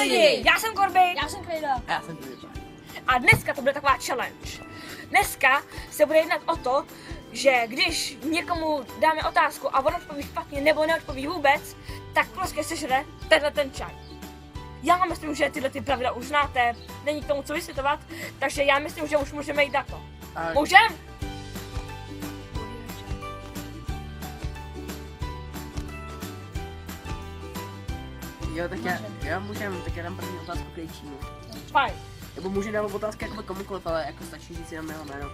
lidi, já jsem Korby. Já jsem Krejda. Já jsem Krejda. A dneska to bude taková challenge. Dneska se bude jednat o to, že když někomu dáme otázku a on odpoví špatně nebo neodpoví vůbec, tak prostě sežere tenhle ten čaj. Já myslím, že tyhle ty pravidla už znáte, není k tomu co vysvětlovat, takže já myslím, že už můžeme jít na to. Můžem? Jo, tak já můžem, tak já dám první otázku Krejčímu. Fajn. Nebo můžu dát otázky jako komukoliv, ale jako stačí říct jenom jeho jméno.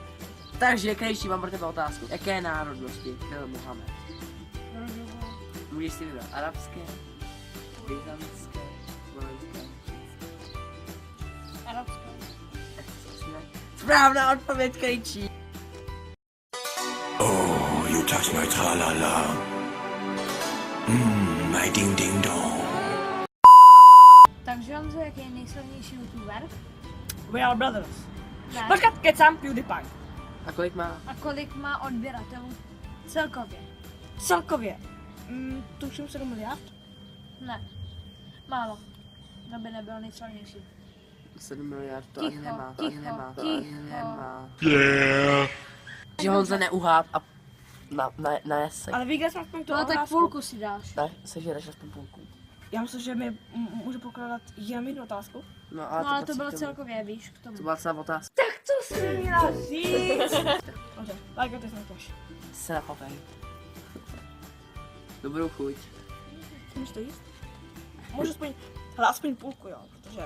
Takže Krejčí, mám pro tebe otázku. Jaké národnosti byl Mohamed? Můžeš si vybrat arabské, byzantské, slovenské. Arabské. Správná odpověď, Krejčí. Oh, you touch my tra-la-la. My ding-ding-dong. Takže Honzo, jaký je nejslavnější youtuber? We are brothers. Ne. Počkat, kecám PewDiePie. A kolik má? A kolik má odběratelů celkově? Celkově. Tuším 7 miliard. Ne. Málo. Aby nebyl nejslavnější. 7 miliard, to Ticho, ani nemá, to ticho, ani nemá, to ticho. ani nemá. Yeah. Že Honza neuhád a na se. Ale vygrál jsem aspoň tu No tak otázku. půlku si dáš. Ne, sežereš aspoň půlku. Já myslím, že mi můžu pokládat jenom jednu otázku. No, No ale to patří bylo k tomu. celkově, víš, k tomu. To byla celá otázka. Tak co jsi měla říct? Dobře, tak ty snakáš. Se nachopej. Dobrou chuť. Můžeš to jíst? Můžu aspoň, hele, aspoň půlku, jo, protože...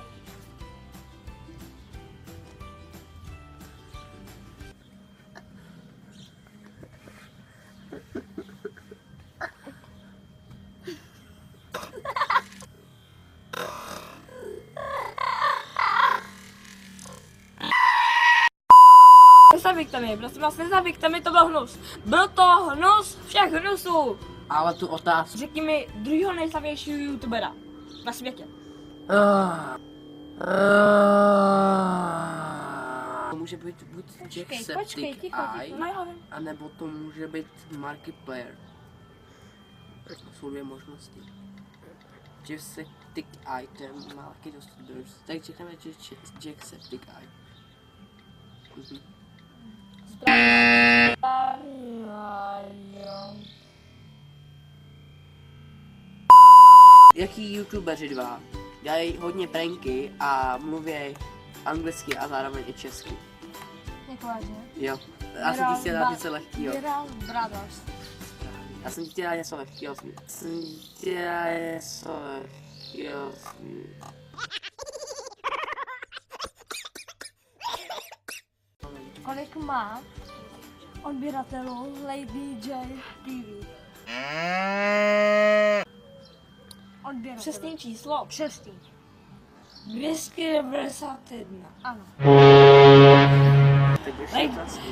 Nezavíkte mi, prosím vás, nezavíkte mi, to byl hnus. Byl to hnus všech hnusů. Ale tu otázku. Řekni mi druhého nejslavnějšího youtubera na světě. To může být buď Počkej, Jacksepticeye, ticho. No já vím. anebo to může být Markiplier. To jsou dvě možnosti. Jacksepticeye, ten má taky dost dost. Tak řekneme Jacksepticeye. Jaký youtubeři dva dělají hodně pranky a mluví anglicky a zároveň i česky? Jako vážně. Jo. Já jsem ti chtěl dát něco lehkýho. Viral Brothers. Já jsem ti chtěl dát něco lehkýho. Kolik má odběratelů Lady J TV? Odběratelů. Přesný číslo. Přesný. 291. Ano.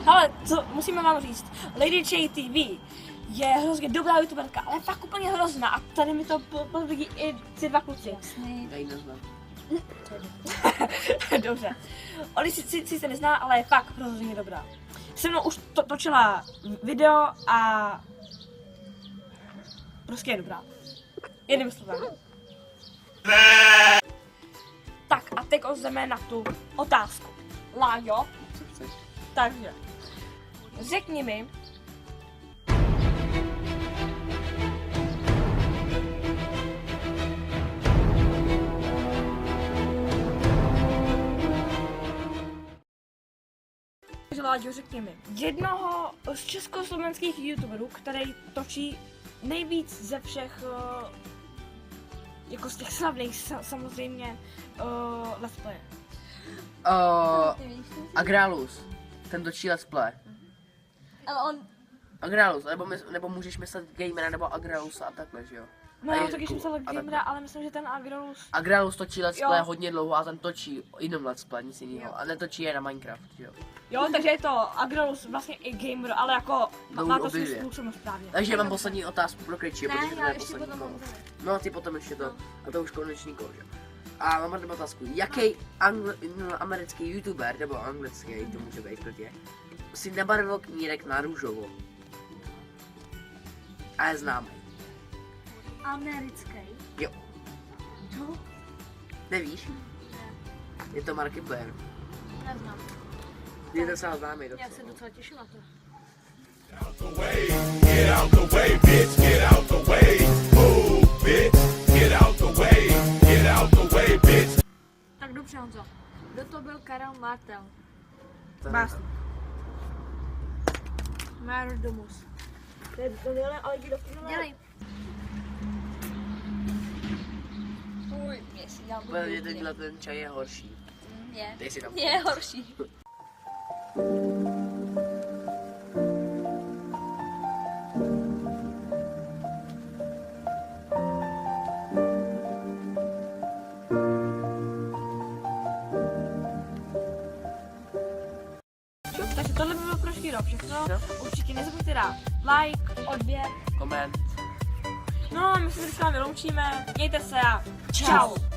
Hele, co musíme vám říct, Lady J TV je hrozně dobrá youtuberka, ale fakt úplně hrozná a tady mi to potvrdí i ty dva kluci. Jasný. Dej nazvat. Dobře. Oli si se nezná, ale je fakt hrozně dobrá. Se mnou už točila video a prostě je dobrá. Jedním slovem. Tak a teď jdeme na tu otázku. Láďo, Co chceš? takže řekni mi, Láďo, řekni mi, jednoho z československých youtuberů, který točí nejvíc ze všech, jako z těch slavných samozřejmě, let's play. Agralus. Ten točí let's play. Ale on... Agralus, nebo můžeš myslet gamera nebo Agralusa a takhle, že jo? No A já je- taky jsem se a gamera, takhle. ale myslím, že ten Agrolus... Agralus točí let's Jo. play hodně dlouho a ten točí jenom let's play, nic jiného. A netočí je na Minecraft, že jo? Jo, takže je to Agrolus vlastně i gamer, ale jako má to svým obě dvě. způsobem správně. Takže mám poslední otázku pro Krejčího, Ne, protože to já je ještě poslední potom kolo. mám tady. No a ty potom ještě to, a to už konečný kolo, že? A mám tady otázku, jaký americký youtuber, nebo anglický, to může být klidně, si nabarvil knírek na růžovo? A je známý. Americký. Jo. No. Nevíš? Je to Markiplier. Neznám. Je docela známý docela. Já se docela těším na to. Get out the way, bitch. Get out the way. Move, bitch. Get out the way. Get out the way, bitch. Tak dobře, Honzo. Kdo to byl Karel Martel? Básník. Mároš Domus. To je Daniele, ale jdi do finále. Dělej. Uj, mě si dám Podle mě tenhle ten čaj je horší. Je. Dej si tam. Je horší. Takže tohle by bylo pro Škýro všechno. No. Určitě nezapomeňte dát like, Odběr. Koment. no a my se s vámi loučíme. Mějte se a čau.